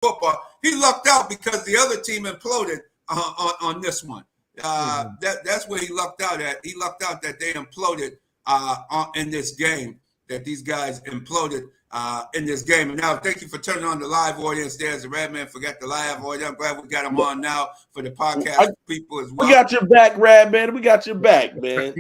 football. He lucked out because the other team imploded on this one. That's where he lucked out at. He lucked out that they imploded in this game, that these guys imploded in this game. And now, thank you for turning on the live audience. There's the Radman. Forgot the live audience. I'm glad we got him on now for the podcast people as well. We got your back, Radman. We got your back, man.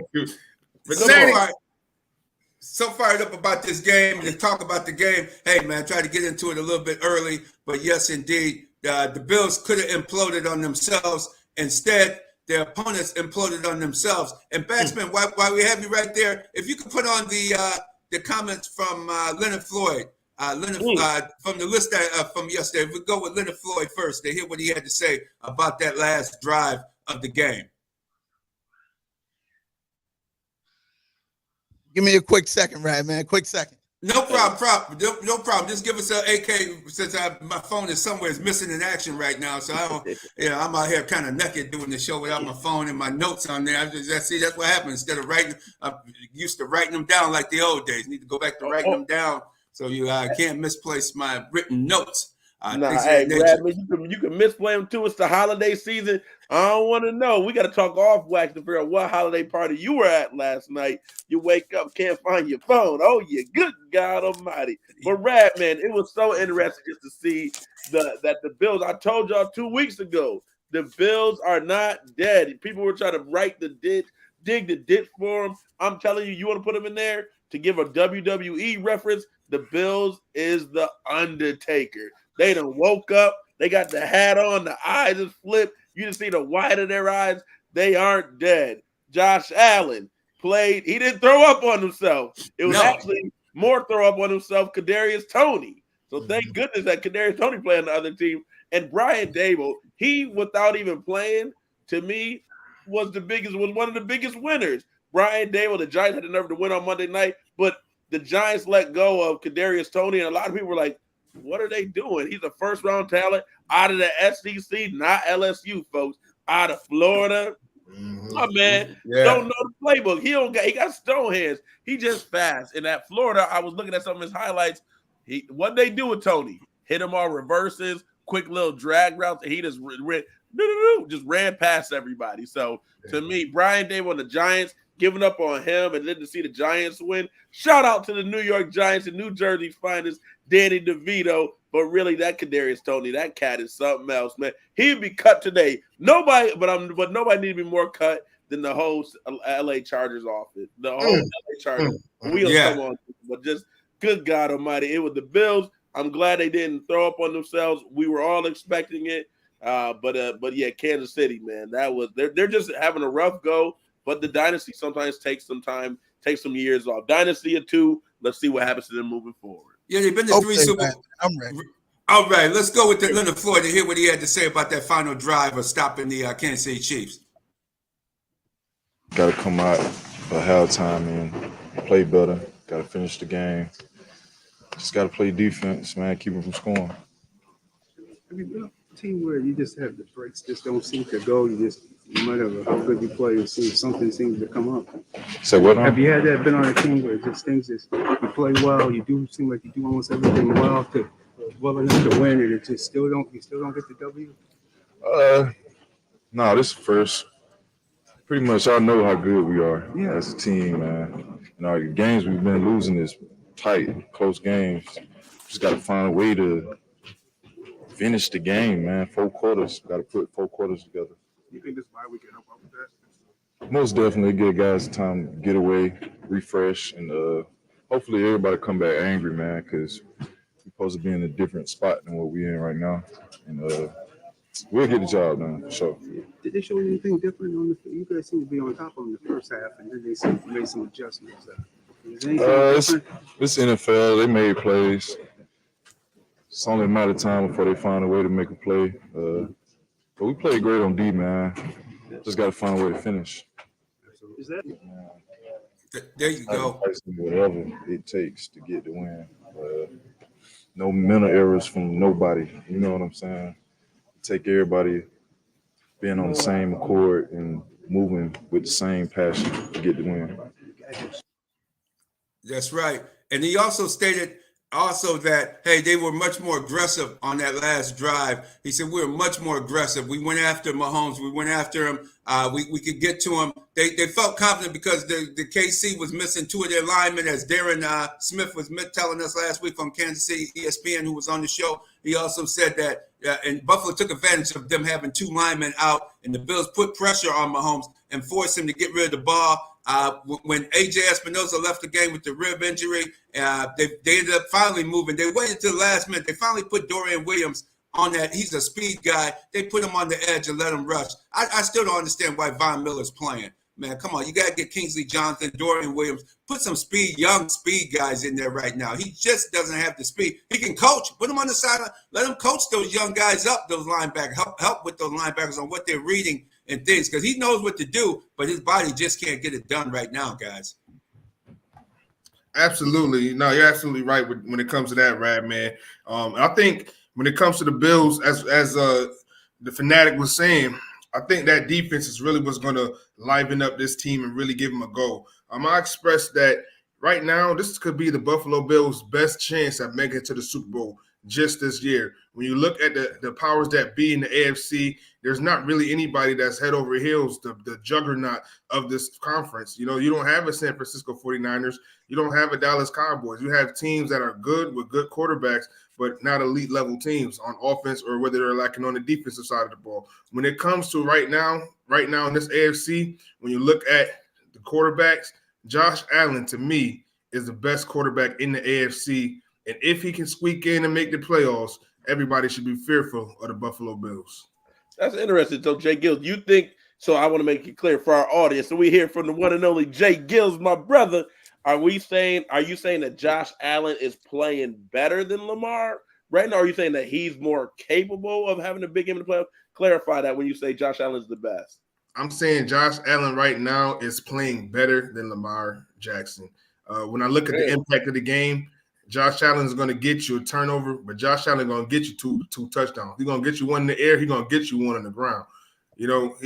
So fired up about this game and to talk about the game. Hey, man, try to get into it a little bit early. But yes, indeed, the Bills could have imploded on themselves. Instead, their opponents imploded on themselves. And Baxman, while we have you right there, if you could put on the comments from Leonard Floyd, from the list from yesterday. If we go with Leonard Floyd first to hear what he had to say about that last drive of the game. Give me a quick second, right, man? Quick second. No problem. No problem. Just give us an AK since my phone is somewhere missing in action right now. So I don't. I'm out here kind of naked doing the show without my phone and my notes on there. That's what happens. Instead of writing, I'm used to writing them down like the old days. Need to go back to writing them down so you can't misplace my written notes. Hey, Bradley, you can misplay them too. It's the holiday season. I don't want to know. We got to talk off wax to figure out what holiday party you were at last night. You wake up, can't find your phone. Oh, you good God Almighty! But Radman, it was so interesting just to see that the Bills. I told y'all 2 weeks ago, the Bills are not dead. People were trying to dig the ditch for them. I'm telling you, you want to put them in there to give a WWE reference. The Bills is the Undertaker. They done woke up. They got the hat on. The eyes is flipped. You can see the white of their eyes. They aren't dead. Josh Allen played. He didn't throw up on himself. It was actually more throw up on himself, Kadarius Toney. So thank goodness that Kadarius Toney played on the other team. And Brian Dable, he, without even playing, to me, was one of the biggest winners. Brian Dable, the Giants had the nerve to win on Monday night, but the Giants let go of Kadarius Toney, and a lot of people were like, what are they doing? He's a first-round talent out of the SEC, not LSU, folks. Out of Florida. My man don't know the playbook. He got stone hands. He just fast. And at Florida, I was looking at some of his highlights. What they do with Toney? Hit him on reverses, quick little drag routes, and he just ran past everybody. So to me, Brian Dable and the Giants, giving up on him and then to see the Giants win. Shout out to the New York Giants and New Jersey's finest, Danny DeVito. But really, that Kadarius Toney, that cat is something else, man. He'd be cut today. Nobody need to be more cut than the whole LA Chargers offense. The whole LA Chargers. Come on, but just good God Almighty, it was the Bills. I'm glad they didn't throw up on themselves. We were all expecting it. But yeah, Kansas City, man, they're just having a rough go. But the dynasty sometimes takes some time, takes some years off. Dynasty or two. Let's see what happens to them moving forward. Yeah, they've been to 3 Super Bowls. I'm ready. All right, let's go with Leonard Floyd to hear what he had to say about that final drive of stopping the Kansas City Chiefs. Got to come out for halftime and play better. Got to finish the game. Just got to play defense, man. Keep them from scoring. I mean, a team where you just have the breaks just don't seem to go. You just, no matter how good you play, it seems something seems to come up. Say what? Have you had that? Been on a team where just things just you play well, you do seem like you do almost everything well enough to win, and it just still don't get the W. No, this is first. Pretty much, I know how good we are as a team, man. The games we've been losing is tight, close games. Just got to find a way to finish the game, man. 4 quarters. Got to put 4 quarters together. You think this bye week can help out with that? Most definitely give guys time to get away, refresh, and hopefully everybody come back angry, man, because we're supposed to be in a different spot than what we're in right now. And we'll get the job done, for sure. Did they show anything different on the? You guys seem to be on top of them the first half, and then they made some adjustments. It's NFL. They made plays. It's only a matter of time before they find a way to make a play. But we played great on D, man. Just got to find a way to finish. Is that? There you go. Whatever it takes to get the win. No mental errors from nobody. You know what I'm saying? Take everybody being on the same accord and moving with the same passion to get the win. That's right. And he also stated also that, hey, they were much more aggressive on that last drive. He said we were much more aggressive. We went after Mahomes. We went after him. We could get to him. They felt confident because the KC was missing two of their linemen, as Darren Smith was telling us last week on Kansas City ESPN, who was on the show. He also said that and Buffalo took advantage of them having two linemen out, and the Bills put pressure on Mahomes and forced him to get rid of the ball. When A.J. Espinosa left the game with the rib injury, they ended up finally moving. They waited till the last minute. They finally put Dorian Williams on that. He's a speed guy. They put him on the edge and let him rush. I still don't understand why Von Miller's playing. Man, come on. You got to get Kingsley Johnson, Dorian Williams. Put some young speed guys in there right now. He just doesn't have the speed. He can coach. Put him on the sideline. Let him coach those young guys up, those linebackers. Help with those linebackers on what they're reading and things, because he knows what to do, but his body just can't get it done right now, guys. Absolutely. No, you're absolutely right when it comes to that, Rad, man. I think when it comes to the Bills, as the Fanatic was saying, I think that defense is really what's going to liven up this team and really give them a go. I expressed that right now, this could be the Buffalo Bills' best chance at making it to the Super Bowl just this year. When you look at the powers that be in the AFC, there's not really anybody that's head over heels, the juggernaut of this conference. You know, you don't have a San Francisco 49ers. You don't have a Dallas Cowboys. You have teams that are good with good quarterbacks, but not elite level teams on offense, or whether they're lacking on the defensive side of the ball. When it comes to right now in this AFC, when you look at the quarterbacks, Josh Allen, to me, is the best quarterback in the AFC. And if he can squeak in and make the playoffs, everybody should be fearful of the Buffalo Bills. That's interesting. So, J-GILLZ, you think – so I want to make it clear for our audience. So we hear from the one and only J-GILLZ, my brother. Are you saying that Josh Allen is playing better than Lamar right now? Or are you saying that he's more capable of having a big game in the playoffs? Clarify that when you say Josh Allen is the best. I'm saying Josh Allen right now is playing better than Lamar Jackson. When I look at the impact of the game, Josh Allen is going to get you a turnover, but Josh Allen is going to get you two touchdowns. He's going to get you one in the air. He's going to get you one on the ground. You know,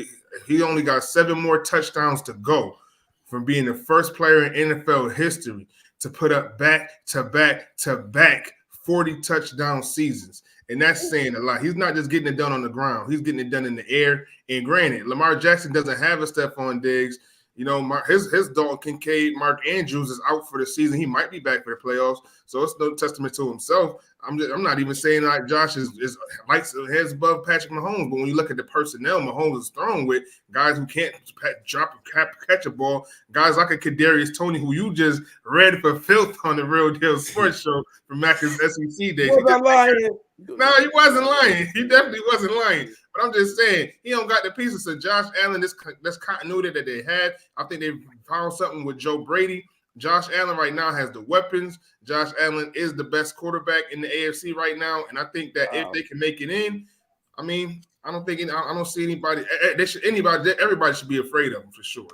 he only got 7 more touchdowns to go from being the first player in NFL history to put up back-to-back 40 touchdown seasons. And that's saying a lot. He's not just getting it done on the ground. He's getting it done in the air. And granted, Lamar Jackson doesn't have a Stephon Diggs. You know, his dog Kincaid, Mark Andrews, is out for the season. He might be back for the playoffs, so it's no testament to himself. I'm not even saying like Josh is likes heads above Patrick Mahomes, but when you look at the personnel Mahomes is thrown with, guys who can't catch a ball, guys like a Kadarius Toney, who you just read for filth on the Real Deal Sports Show from Mac's SEC days. No, he wasn't lying. He definitely wasn't lying. But I'm just saying, he don't got the pieces. So Josh Allen, this continuity that they had, I think they found something with Joe Brady. Josh Allen right now has the weapons. Josh Allen is the best quarterback in the AFC right now. And I think that if they can make it in, I mean, I don't see anybody. Everybody should be afraid of them for sure.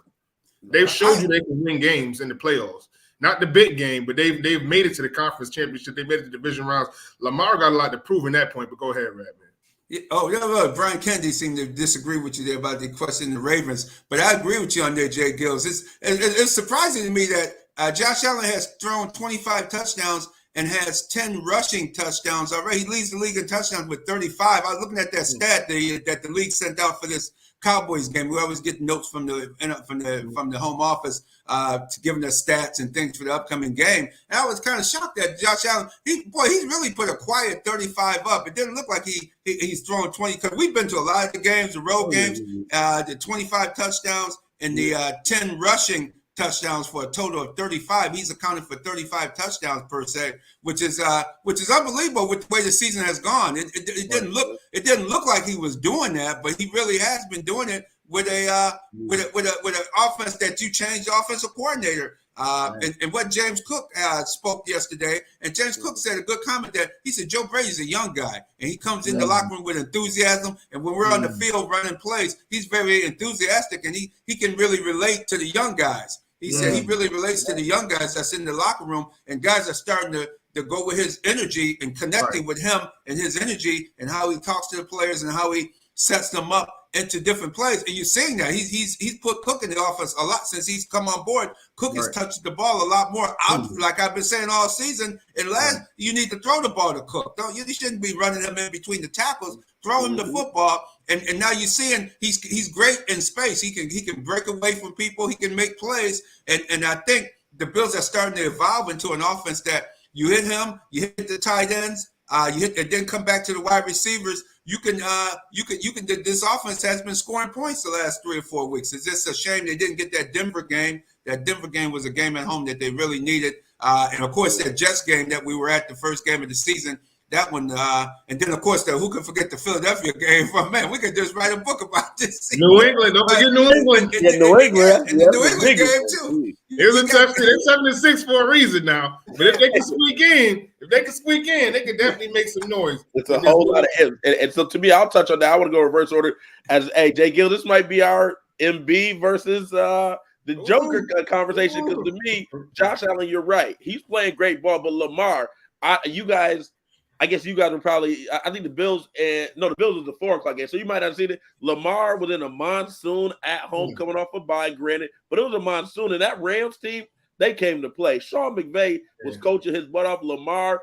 They've showed you they can win games in the playoffs. Not the big game, but they've made it to the conference championship. They made it to the division rounds. Lamar got a lot to prove in that point, but go ahead, Red Man. Oh, Brian Kennedy seemed to disagree with you there about the question of the Ravens, but I agree with you on there, J-GILLZ. It's surprising to me that Josh Allen has thrown 25 touchdowns and has 10 rushing touchdowns already. He leads the league in touchdowns with 35. I was looking at that stat that the league sent out for this Cowboys game. We always get notes from the home office to giving us stats and things for the upcoming game. And I was kind of shocked that Josh Allen, he's really put a quiet 35 up. It didn't look like he's throwing 20, because we've been to a lot of the games, the road games, the 25 touchdowns and the 10 rushing touchdowns for a total of 35. He's accounted for 35 touchdowns per se, which is unbelievable with the way the season has gone. It didn't look like he was doing that, but he really has been doing it with an offense that you changed the offensive coordinator. And what James Cook spoke yesterday, and James Cook said a good comment that he said Joe Brady's a young guy, and he comes in the locker room with enthusiasm, and when we're on the field running plays, he's very enthusiastic, and he can really relate to the young guys. He said he really relates to the young guys that's in the locker room, and guys are starting to go with his energy and connecting with him and his energy and how he talks to the players and how he sets them up into different plays, and you're seeing that he's put Cook in the offense a lot since he's come on board. Cook has touched the ball a lot more out, like I've been saying all season. And you need to throw the ball to Cook. You shouldn't be running him in between the tackles. Throw him the football, and now you're seeing he's great in space. He can break away from people. He can make plays, and I think the Bills are starting to evolve into an offense that you hit him, you hit the tight ends, you hit, and then come back to the wide receivers. You can. This offense has been scoring points the last 3 or 4 weeks. It's just a shame they didn't get that Denver game. That Denver game was a game at home that they really needed, and of course that Jets game that we were at, the first game of the season. That one, and then of course, who could forget the Philadelphia game? Man, we could just write a book about this. New England, don't forget New England. New England, and the New England game too. It was a tough. They're 7-6 for a reason now. But if they can squeak in, they can definitely make some noise. It's a whole lot of ifs. And so to me, I'll touch on that. I want to go reverse order. As J-GILLZ, this might be our MB versus the Joker conversation. Because to me, Josh Allen, you're right. He's playing great ball, but Lamar, I guess you guys would probably. I think the Bills the Bills was the 4 o'clock game, so you might not have seen it. Lamar was in a monsoon at home, coming off a bye, granted, but it was a monsoon, and that Rams team, they came to play. Sean McVay was coaching his butt off. Lamar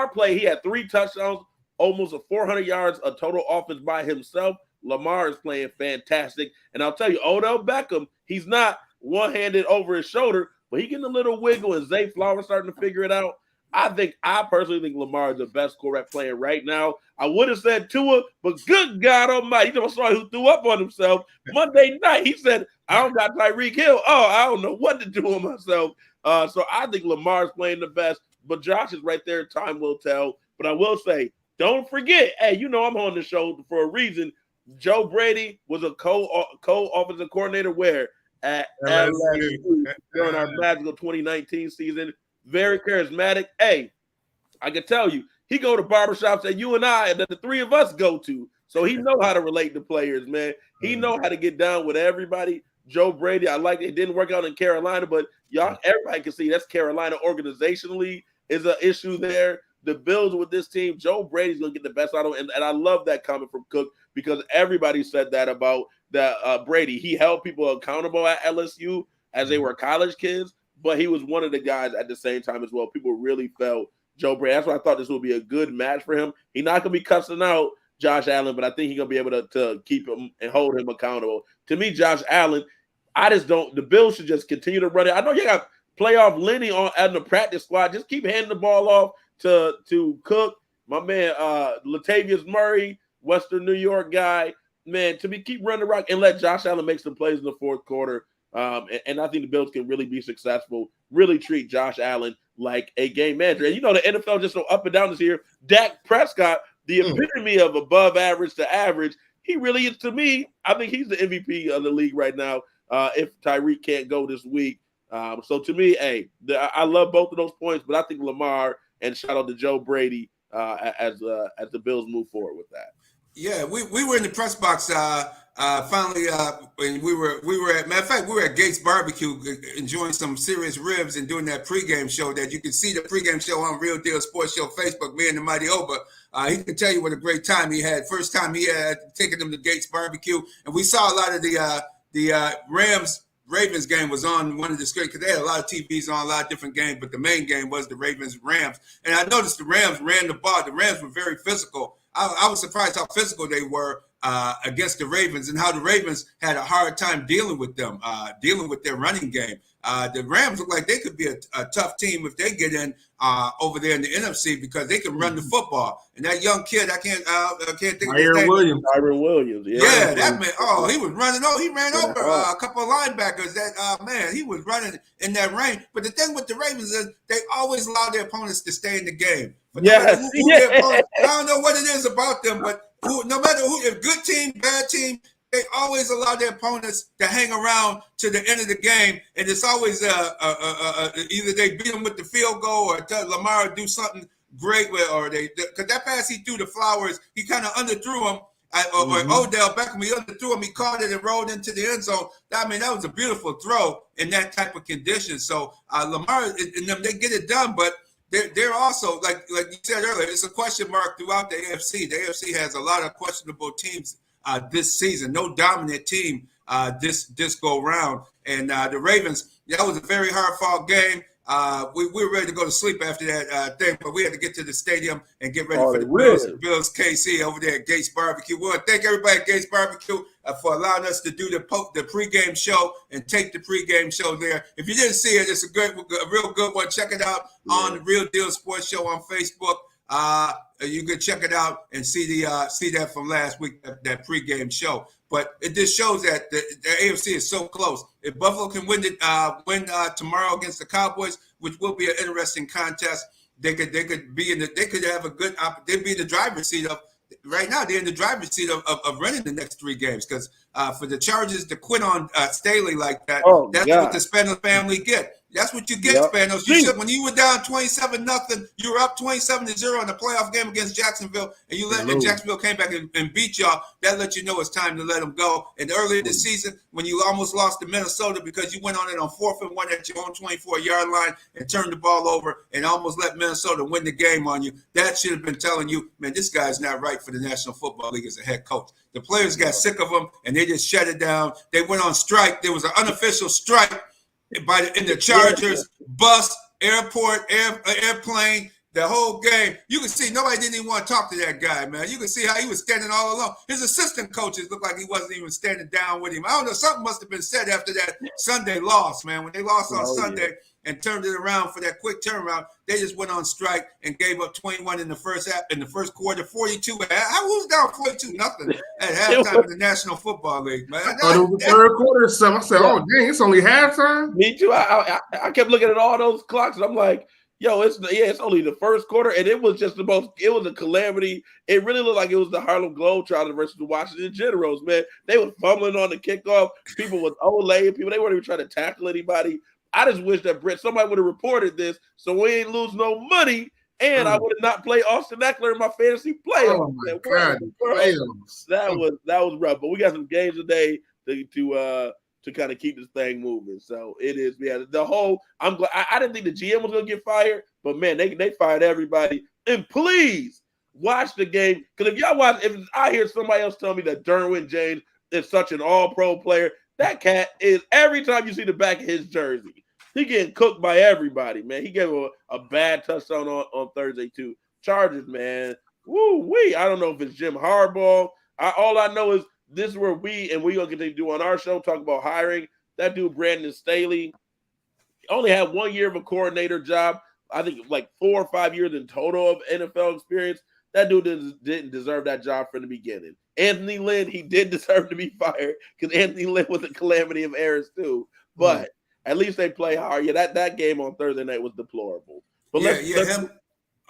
played. He had 3 touchdowns, almost 400 yards of total offense by himself. Lamar is playing fantastic, and I'll tell you, Odell Beckham, he's not one-handed over his shoulder, but he getting a little wiggle, and Zay Flowers starting to figure it out. I personally think Lamar is the best quarterback player right now. I would have said Tua, but good God Almighty, you saw who threw up on himself Monday night. He said, "I don't got Tyreek Hill. Oh, I don't know what to do with myself." So I think Lamar is playing the best, but Josh is right there. Time will tell. But I will say, don't forget, hey, I'm on the show for a reason. Joe Brady was a co-offensive coordinator where at LSU during our magical 2019 season. Very charismatic. Hey, I can tell you, he go to barbershops that you and I, and that the 3 of us go to. So he know how to relate to players, man. He know how to get down with everybody. Joe Brady, I like it. It didn't work out in Carolina, but everybody can see that's Carolina organizationally is an issue there. The Bills with this team, Joe Brady's going to get the best out of him. And I love that comment from Cook because everybody said that about Brady. He held people accountable at LSU as they were college kids. But he was one of the guys at the same time as well. People really felt Joe Brady. That's why I thought this would be a good match for him. He's not going to be cussing out Josh Allen, but I think he's going to be able to keep him and hold him accountable. To me, Josh Allen, the Bills should just continue to run it. I know you got playoff Lenny on the practice squad. Just keep handing the ball off to Cook, my man, Latavius Murray, Western New York guy. Man, keep running the rock and let Josh Allen make some plays in the 4th quarter. And I think the Bills can really be successful, really treat Josh Allen like a game manager. And the NFL just so up and down this year. Dak Prescott, the epitome of above average to average. He really is, to me, I think he's the MVP of the league right now if Tyreek can't go this week. So to me, I love both of those points, but I think Lamar and shout out to Joe Brady as the Bills move forward with that. Yeah, we were in the press box finally, and we were at, matter of fact, we were at Gates Barbecue enjoying some serious ribs and doing that pregame show that you can see the pregame show on Real Deal Sports Show Facebook, me and the Mighty Oba. He can tell you what a great time he had. First time he had taken them to Gates Barbecue, and we saw a lot of the Ravens game was on one of the screens because they had a lot of TVs on a lot of different games, but the main game was the Ravens-Rams. And I noticed the Rams ran the ball. The Rams were very physical. I was surprised how physical they were against the Ravens and how the Ravens had a hard time dealing with them, dealing with their running game. The Rams look like they could be a tough team if they get in over there in the NFC because they can run the football. And that young kid, I can't think of his name. Tyron Williams. Yeah, that man. Oh, he was running. Oh, he ran over a couple of linebackers. That man, he was running in that range. But the thing with the Ravens is they always allow their opponents to stay in the game. But I don't know what it is about them, but no matter who, if good team, bad team, they always allow their opponents to hang around to the end of the game, and it's always either they beat them with the field goal or tell Lamar do something great with, or because that pass he threw to Flowers, he kind of underthrew him. Or Odell Beckham, he underthrew him, he caught it and rolled into the end zone. I mean, that was a beautiful throw in that type of condition. So Lamar and them, they get it done, but they're also, like you said earlier, it's a question mark throughout the AFC. The AFC has a lot of questionable teams this season. No dominant team this go round. And the Ravens, that was a very hard fought game. We were ready to go to sleep after that thing, but we had to get to the stadium and get ready for the Bills KC over there at Gates Barbecue. We want to thank everybody at Gates Barbecue for allowing us to do the pregame show and take the pregame show there. If you didn't see it, it's a real good one. Check it out on the Real Deal Sports Show on Facebook. You can check it out and see that from last week, that pregame show. But it just shows that the AFC is so close. If Buffalo can win tomorrow against the Cowboys, which will be an interesting contest, they could be have a good they'd be in the driver's seat of right now. They're in the driver's seat of running the next 3 games because for the Chargers to quit on Staley like that, that's what the Spanos family get. That's what you get, Spanos. When you were down 27-0, you were up 27-0 in the playoff game against Jacksonville, and Jacksonville came back and beat y'all. That let you know it's time to let them go. And earlier this season, when you almost lost to Minnesota because you went on it on 4th and 1 at your own 24-yard line and turned the ball over and almost let Minnesota win the game on you, that should have been telling you, man, this guy's not right for the National Football League as a head coach. The players got sick of him, and they just shut it down. They went on strike. There was an unofficial strike in the Chargers, bus, airport, airplane, the whole game. You can see nobody didn't even want to talk to that guy, man. You can see how he was standing all alone. His assistant coaches looked like he wasn't even standing down with him. I don't know, something must have been said after that Sunday loss, man. When they lost on Sunday and turned it around for that quick turnaround, they just went on strike and gave up 21 in the first quarter, 42. I was down 42-0 at halftime in the National Football League, man. It was the third quarter or something. I said, oh, dang, it's only halftime? Me too. I kept looking at all those clocks, and I'm like, yo, it's only the first quarter, and it was just it was a calamity. It really looked like it was the Harlem Globetrotters versus the Washington Generals, man. They was fumbling on the kickoff. People was Olay. They weren't even trying to tackle anybody. I just wish that somebody would have reported this so we ain't lose no money, and I would have not played Austin Eckler in my fantasy playoff. Oh my God, that was rough. But we got some games today to kind of keep this thing moving. So it is, the whole. I'm glad. I didn't think the GM was gonna get fired, but man, they fired everybody. And please watch the game, because if y'all watch, if I hear somebody else tell me that Derwin James is such an all-pro player, that cat is, every time you see the back of his jersey, he getting cooked by everybody, man. He gave a bad touchdown on Thursday too. Chargers, man. Woo-wee. I don't know if it's Jim Harbaugh. All I know is this is where we're going to continue to do on our show, talk about hiring. That dude, Brandon Staley, only had 1 year of a coordinator job. I think like 4 or 5 years in total of NFL experience. That dude didn't deserve that job from the beginning. Anthony Lynn, he did deserve to be fired because Anthony Lynn was a calamity of errors too. But at least they play hard. Yeah, that game on Thursday night was deplorable. But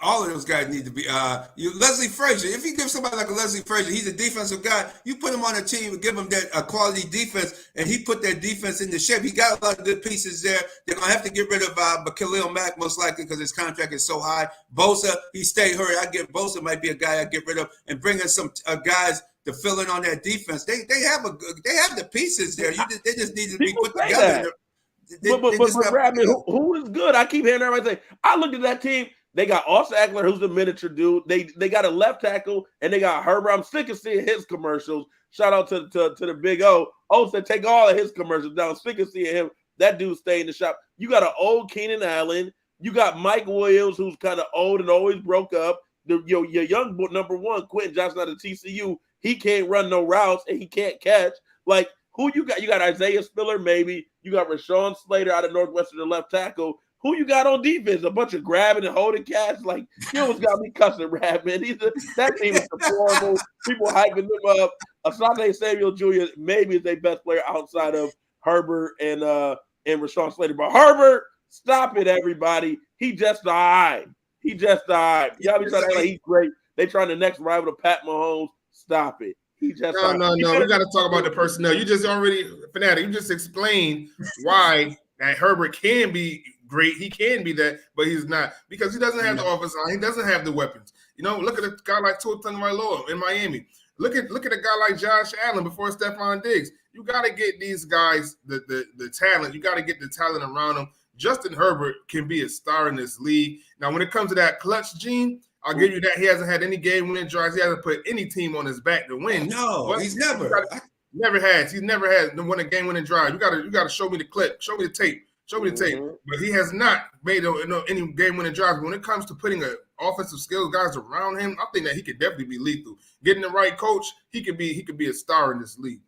all of those guys need to be Leslie Frazier. If you give somebody like a Leslie Frazier, he's a defensive guy. You put him on a team and give him that quality defense, and he put that defense into shape. He got a lot of good pieces there. They're gonna have to get rid of Khalil Mack most likely because his contract is so high. Bosa, he stayed hurt. Bosa might be a guy I get rid of and bring in some guys to fill in on that defense. They have the pieces there. They just need to be put together. But Bradley, who is good? I keep hearing everybody say. I looked at that team. They got Austin Eckler, who's a miniature dude. They got a left tackle, and they got Harbaugh. I'm sick of seeing his commercials. Shout out to the Big O. Said take all of his commercials down. Sick of seeing him. That dude stay in the shop. You got an old Keenan Allen. You got Mike Williams, who's kind of old and always broke up. Your young number one, Quentin Johnson out of TCU. He can't run no routes, and he can't catch. Like, who you got? You got Isaiah Spiller, maybe. You got Rashawn Slater out of Northwestern, the left tackle. Who you got on defense? A bunch of grabbing and holding cats? Like, you almost got me cussing, Rad, man. That team is deplorable. People hyping them up. Asante Samuel Jr. maybe is their best player outside of Herbert and Rashawn Slater. But Herbert, stop it, everybody. He just died. Y'all be trying to act like he's great. They trying the next rival to Pat Mahomes. Stop it. No. We got to talk about the personnel. You just Fanatic, you just explained why that Herbert can be great. He can be that, but he's not because he doesn't have the offensive line. He doesn't have the weapons. Look at a guy like Tua Tagovailoa in Miami. Look at a guy like Josh Allen before Stephon Diggs. You got to get these guys the talent. You got to get the talent around them. Justin Herbert can be a star in this league. Now, when it comes to that clutch gene, I'll give you that. He hasn't had any game-winning drives. He hasn't put any team on his back to win. No, but he's never. Never has. He's never had won a game-winning drive. You gotta show me the clip. Show me the tape. Show me the tape. But he has not made any game-winning drives. When it comes to putting an offensive skills guys around him, I think that he could definitely be lethal. Getting the right coach, he could be a star in this league.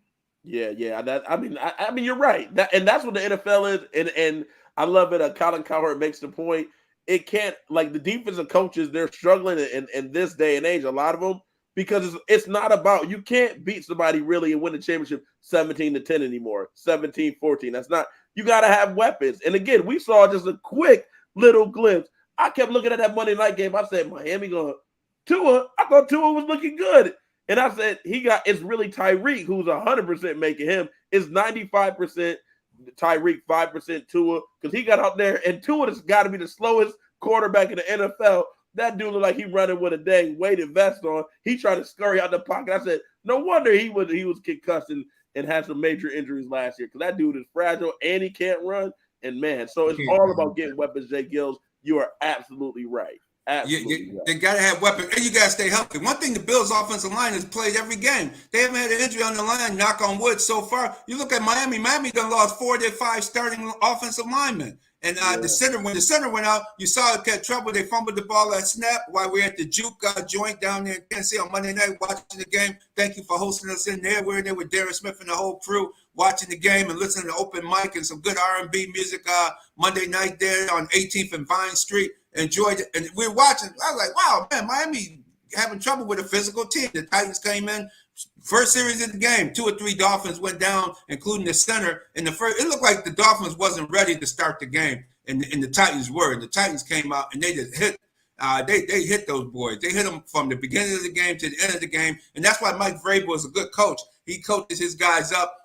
Yeah. I mean, you're right. And that's what the NFL is. And I love it. Colin Cowherd makes the point. It can't, like, the defensive coaches, they're struggling in this day and age, a lot of them, because it's not about, you can't beat somebody really and win the championship 17-10 anymore, 17-14. That's not, you got to have weapons. And again, we saw just a quick little glimpse. I kept looking at that Monday night game. I said, Miami going, Tua, I thought Tua was looking good. And I said, it's really Tyreek who's 100% making him. It's 95% Tyreek, 5% Tua, because he got out there, and Tua has got to be the slowest quarterback in the NFL. That dude looked like he running with a dang weighted vest on. He tried to scurry out the pocket. I said, no wonder he was concussed and had some major injuries last year, because that dude is fragile and he can't run. And man, so it's all about getting weapons, J-GILLZ. You are absolutely right. Absolutely right. They got to have weapons, and you got to stay healthy. One thing, the Bills' offensive line has played every game. They haven't had an injury on the line, knock on wood, so far. You look at Miami. Miami done lost 4 of their 5 starting offensive linemen. And when the center went out, you saw it had trouble. They fumbled the ball at snap while we were at the juke joint down there in Tennessee on Monday night watching the game. Thank you for hosting us in there. We're in there with Darren Smith and the whole crew watching the game and listening to open mic and some good R&B music Monday night there on 18th and Vine Street. Enjoyed it. And we're watching. I was like, wow, man, Miami having trouble with a physical team. The Titans came in. First series of the game, 2 or 3 Dolphins went down, including the center. In the first, it looked like the Dolphins wasn't ready to start the game, and the Titans were. The Titans came out and they just hit. They hit those boys. They hit them from the beginning of the game to the end of the game, and that's why Mike Vrabel is a good coach. He coaches his guys up.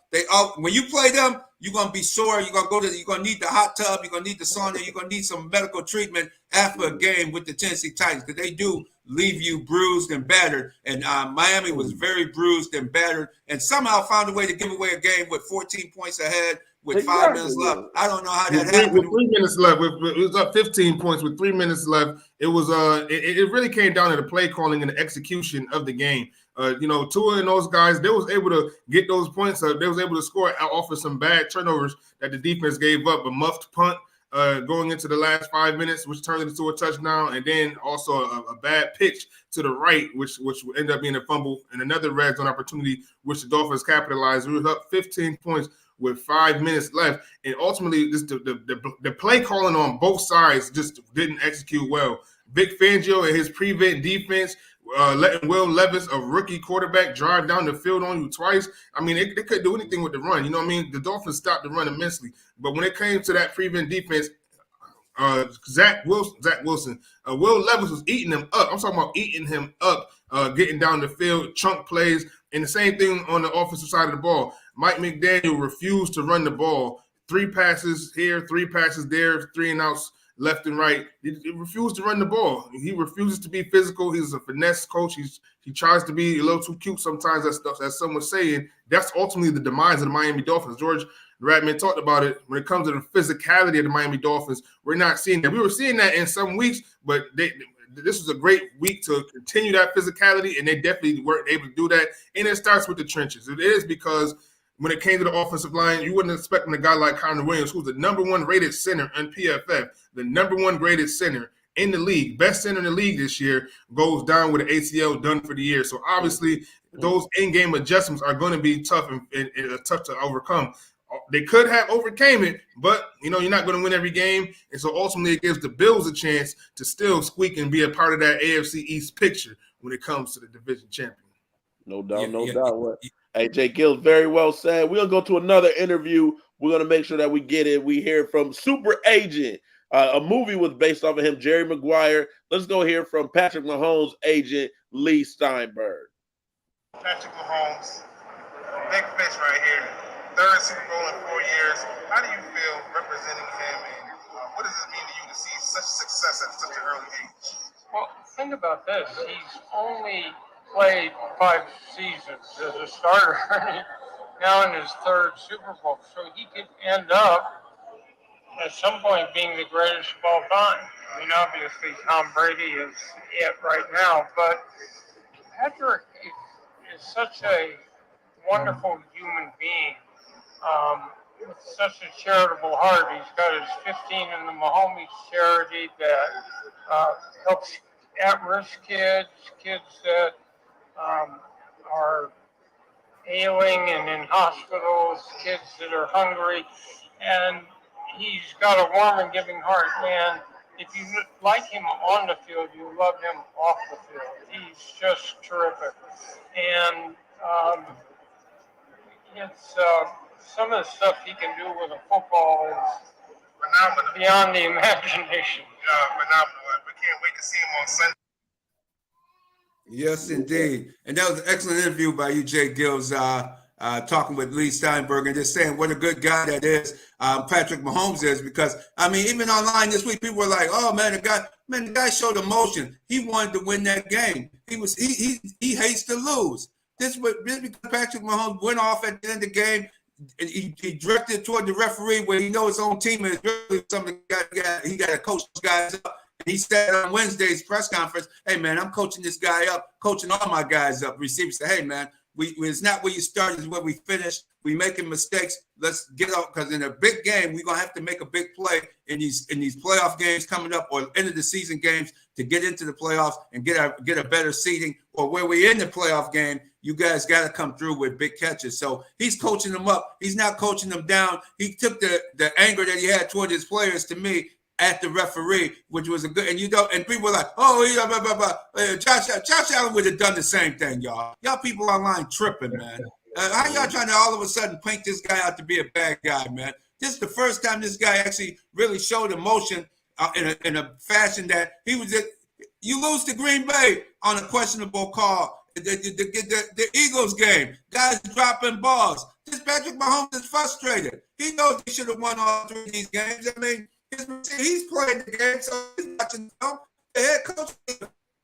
When you play them, you're gonna be sore. You're gonna need the hot tub. You're gonna need the sauna. You're gonna need some medical treatment after a game with the Tennessee Titans, because they do leave you bruised and battered. And Miami was very bruised and battered, and somehow found a way to give away a game with 14 points ahead with 5 minutes left. I don't know how that happened. With 3 minutes left, it was up 15 points with 3 minutes left. It was it really came down to the play calling and the execution of the game. Tua and those guys, they was able to get those points. They was able to score off of some bad turnovers that the defense gave up. A muffed punt going into the last 5 minutes, which turned into a touchdown, and then also a bad pitch to the right, which ended up being a fumble, and another red zone opportunity, which the Dolphins capitalized. We were up 15 points with 5 minutes left, and ultimately, just the play calling on both sides just didn't execute well. Vic Fangio and his prevent defense, letting Will Levis, a rookie quarterback, drive down the field on you twice. I mean, they couldn't do anything with the run. You know what I mean? The Dolphins stopped the run immensely. But when it came to that prevent defense, Zach Wilson, Will Levis was eating him up. I'm talking about eating him up, getting down the field, chunk plays, and the same thing on the offensive side of the ball. Mike McDaniel refused to run the ball. 3 passes here, 3 passes there, 3 and outs left and right. He refused to run the ball. He refuses to be physical. He's a finesse coach. He tries to be a little too cute sometimes, as some was saying. That's ultimately the demise of the Miami Dolphins. George Radman talked about it. When it comes to the physicality of the Miami Dolphins, we're not seeing that. We were seeing that in some weeks, but this was a great week to continue that physicality, and they definitely weren't able to do that. And it starts with the trenches. It is because when it came to the offensive line, you wouldn't expect a guy like Connor Williams, who's the #1 rated center on PFF, the #1 graded center in the league, best center in the league this year, goes down with an ACL done for the year. So obviously, those in-game adjustments are going to be tough and tough to overcome. They could have overcame it, but you're not going to win every game, and so ultimately it gives the Bills a chance to still squeak and be a part of that AFC East picture when it comes to the division champion. No doubt, no doubt. Hey, J-GILLZ, very well said. We'll go to another interview. We're going to make sure that we get it. We hear from Super Agent. A movie was based off of him, Jerry Maguire. Let's go hear from Patrick Mahomes' agent, Lee Steinberg. Patrick Mahomes, big fish right here. 3rd Super Bowl in 4 years. How do you feel representing him, and what does this mean to you to see such success at such an early age? Well, think about this. He's only played 5 seasons as a starter, now in his 3rd Super Bowl. So he could end up at some point being the greatest of all time. I mean, obviously Tom Brady is it right now, but Patrick is such a wonderful human being. With such a charitable heart. He's got his 15 in the Mahomes charity that helps at-risk kids, kids that are ailing and in hospitals, kids that are hungry, and he's got a warm and giving heart. And if you like him on the field, you love him off the field. He's just terrific. And it's some of the stuff he can do with a football is Phenomenal. beyond the imagination. Phenomenal. We can't wait to see him on Sunday. Yes, indeed. And that was an excellent interview by you, J-GILLZ, talking with Lee Steinberg and just saying what a good guy that is, Patrick Mahomes is, because, I mean, even online this week, people were like, oh, man, the guy showed emotion. He wanted to win that game. He hates to lose. This because Patrick Mahomes went off at the end of the game. And he directed toward the referee where he knows his own team is really something he got to coach those guys up. And he said on Wednesday's press conference, hey, man, I'm coaching this guy up, coaching all my guys up. Receivers said, hey, man, it's not where you start, it's where we finish. We making mistakes. Let's get out, because in a big game, we're going to have to make a big play in these playoff games coming up, or end of the season games, to get into the playoffs and get a better seeding, or where we're in the playoff game. You guys got to come through with big catches. So he's coaching them up. He's not coaching them down. He took the anger that he had toward his players, to me, at the referee, which was a good, and and people were like, oh, yeah, blah, blah, blah. Josh Allen would have done the same thing, y'all. Y'all people online tripping, man. How y'all trying to all of a sudden paint this guy out to be a bad guy, man? This is the first time this guy actually really showed emotion in a fashion that he was just, you lose to Green Bay on a questionable call. The Eagles game, guys dropping balls. This Patrick Mahomes is frustrated. He knows he should have won all three of these games. I mean, he's playing the game, so he's watching them. The head coach,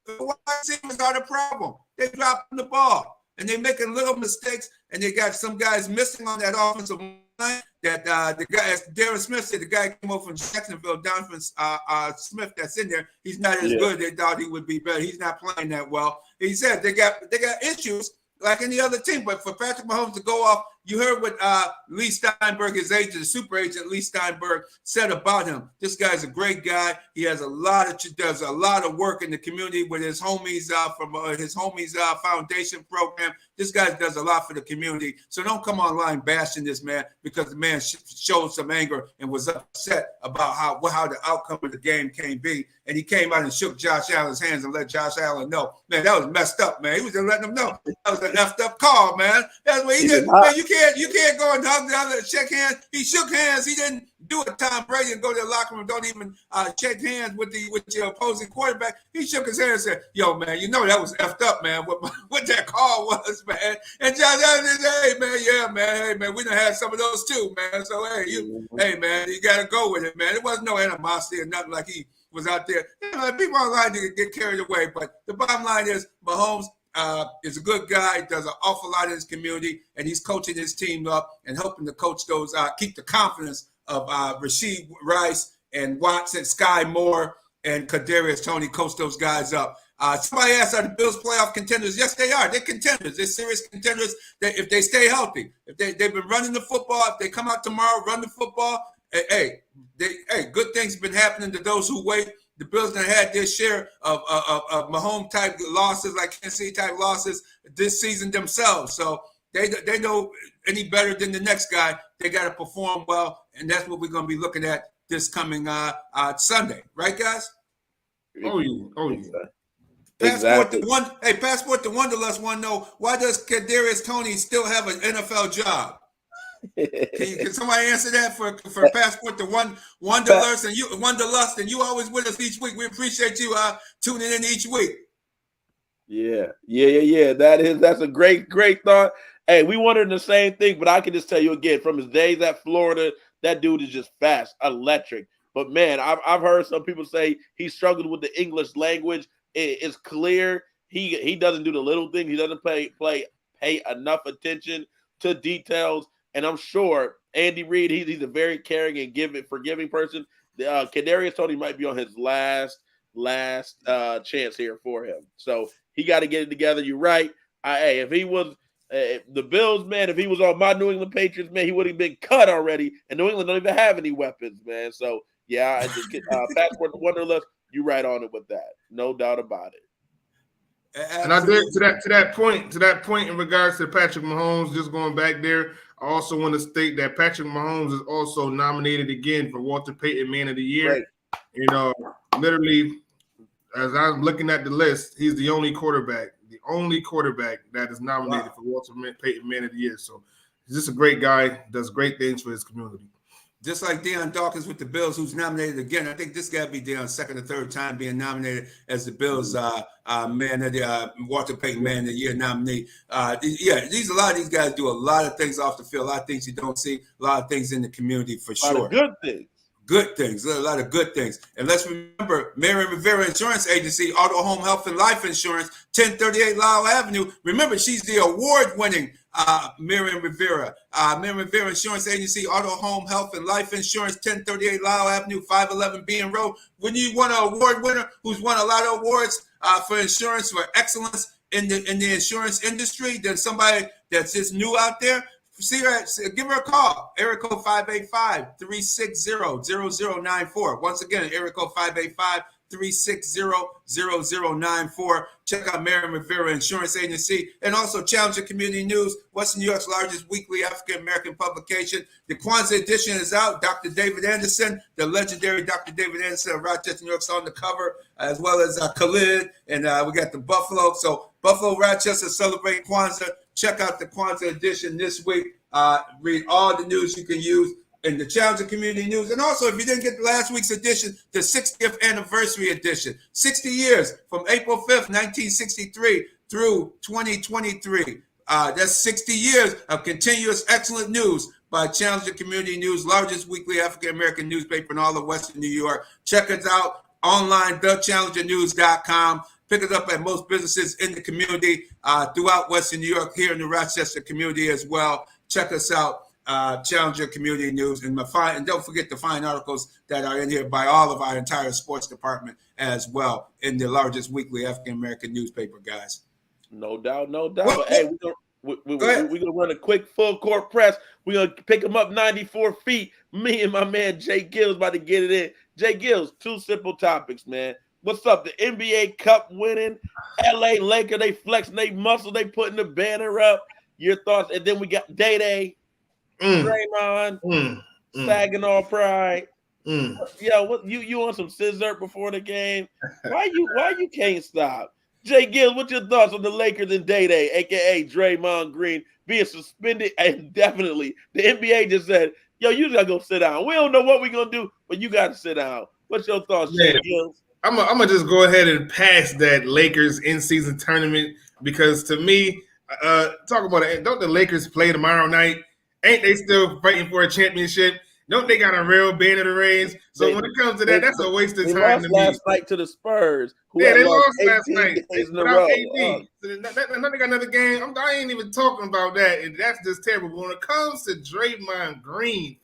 the wide receivers are the problem. They dropping the ball, and they're making little mistakes, and they got some guys missing on that offensive line. That the guy, as Darren Smith said, the guy came over from Jacksonville, Donovan Smith, that's in there. He's not as good. They thought he would be better. He's not playing that well. He said they got issues like any other team, but for Patrick Mahomes to go off, you heard what Lee Steinberg, his agent, the super agent Lee Steinberg, said about him. This guy's a great guy. He has does a lot of work in the community with his homies from his homies foundation program. This guy does a lot for the community. So don't come online bashing this man, because the man showed some anger and was upset about how the outcome of the game can be. And he came out and shook Josh Allen's hands and let Josh Allen know, man, that was messed up, man. He was just letting him know that was an effed up call, man. That's what he did. Man, you can't go and hug the other, shake hands. He shook hands. He didn't do it. Tom Brady and go to the locker room. Don't even shake hands with your opposing quarterback. He shook his hand and said, "Yo, man, you know that was effed up, man. What that call was, man." And Josh Allen said, "Hey, man, yeah, man. Hey, man, we done had some of those too, man. So hey, man, you got to go with it, man. It wasn't no animosity or nothing like he was out there. You know, people online get carried away, but the bottom line is Mahomes is a good guy, does an awful lot in his community, and he's coaching his team up and helping to coach those, keep the confidence of Rashid Rice and Watson, Sky Moore, and Kadarius Toney, coach those guys up. Somebody asked, are the Bills playoff contenders? Yes, they are. They're contenders. They're serious contenders. If they stay healthy, if they've been running the football, if they come out tomorrow, run the football, hey, good things have been happening to those who wait. The Bills have had their share of Mahomes type losses, like Kansas City type losses this season themselves. So they know any better than the next guy. They got to perform well, and that's what we're going to be looking at this coming Sunday, right, guys? Oh, yeah. Exactly. Passport to Wonderlust want to know, why does Kadarius Toney still have an NFL job? Can somebody answer that for Passport to Wonderlust and you always with us each week? We appreciate you tuning in each week. Yeah. That's a great thought. Hey, we wondered the same thing, but I can just tell you again, from his days at Florida, that dude is just fast, electric. But man, I've heard some people say he struggled with the English language. It's clear he doesn't do the little things. He doesn't pay enough attention to details. and I'm sure Andy Reid, he's a very caring and forgiving person. Kadarius Toney might be on his last chance here for him. So he got to get it together. You're right. Hey, if he was the Bills, man, if he was on my New England Patriots, man, he would have been cut already. And New England don't even have any weapons, man. So yeah, I just Passport to Wonderlust. You right on it with that, no doubt about it. And I did to that point in regards to Patrick Mahomes. Just going back there, I also want to state that Patrick Mahomes is also nominated again for Walter Payton Man of the Year. Right. You know, literally, as I'm looking at the list, he's the only quarterback that is nominated for Walter Payton Man of the Year. So he's just a great guy, does great things for his community. Just like Deion Dawkins with the Bills, who's nominated again. I think this got to be Deion's second or third time being nominated as the Bills man of the Walter Payton Man of the Year nominee. A lot of these guys do a lot of things off the field, a lot of things you don't see, a lot of things in the community for sure. A lot of good things. Good things, a lot of good things. And let's remember, Marion Rivera Insurance Agency, Auto, Home, Health, and Life Insurance, 1038 Lyle Avenue. Remember, she's the award-winning Marion Rivera. Marion Rivera Insurance Agency, Auto, Home, Health, and Life Insurance, 1038 Lyle Avenue, 511 Bean Road. When you want an award winner who's won a lot of awards for insurance, for excellence in the insurance industry, then somebody that's just new out there, see her, give her a call. Area code 585-360-0094. Once again, area code 585-360-0094. Check out Marion Rivera Insurance Agency, and also Challenger Community News, Western New York's largest weekly African-American publication. The Kwanzaa edition is out. Dr. David Anderson, the legendary Dr. David Anderson of Rochester, New York's on the cover, as well as Khalid, and we got the Buffalo. So Buffalo, Rochester celebrate Kwanzaa. Check out the Kwanzaa edition this week. Read all the news you can use in the Challenger Community News. And also, if you didn't get last week's edition, the 60th anniversary edition. 60 years from April 5th, 1963 through 2023. That's 60 years of continuous excellent news by Challenger Community News, largest weekly African-American newspaper in all of Western New York. Check us out online, thechallengernews.com. Pick it up at most businesses in the community throughout Western New York, here in the Rochester community as well. Check us out, Challenger Community News, and don't forget the fine articles that are in here by all of our entire sports department as well in the largest weekly African-American newspaper, guys. No doubt, no doubt. Hey, we're gonna run a quick full court press. We're gonna pick him up 94 feet. Me and my man J-GILLZ about to get it in. J-GILLZ, two simple topics, man. What's up? The NBA Cup winning, LA Lakers, they flexing they muscle, they putting the banner up. Your thoughts? And then we got Day, Draymond, Saginaw Pride. Yo, what you on some scissor before the game? Why you can't stop? J-GILLZ, what's your thoughts on the Lakers and Day, aka Draymond Green, being suspended? And definitely the NBA just said, yo, you gotta go sit down. We don't know what we're gonna do, but you gotta sit down. What's your thoughts, J-GILLZ? I'm gonna just go ahead and pass that Lakers in-season tournament, because to me, talk about it. Don't the Lakers play tomorrow night? Ain't they still fighting for a championship? Don't they got a real band of the Rays? So when it comes to that, that's a waste of time to me. Last night to the Spurs. They lost last night. Without AD. So they got another game. I ain't even talking about that, and that's just terrible. But when it comes to Draymond Green,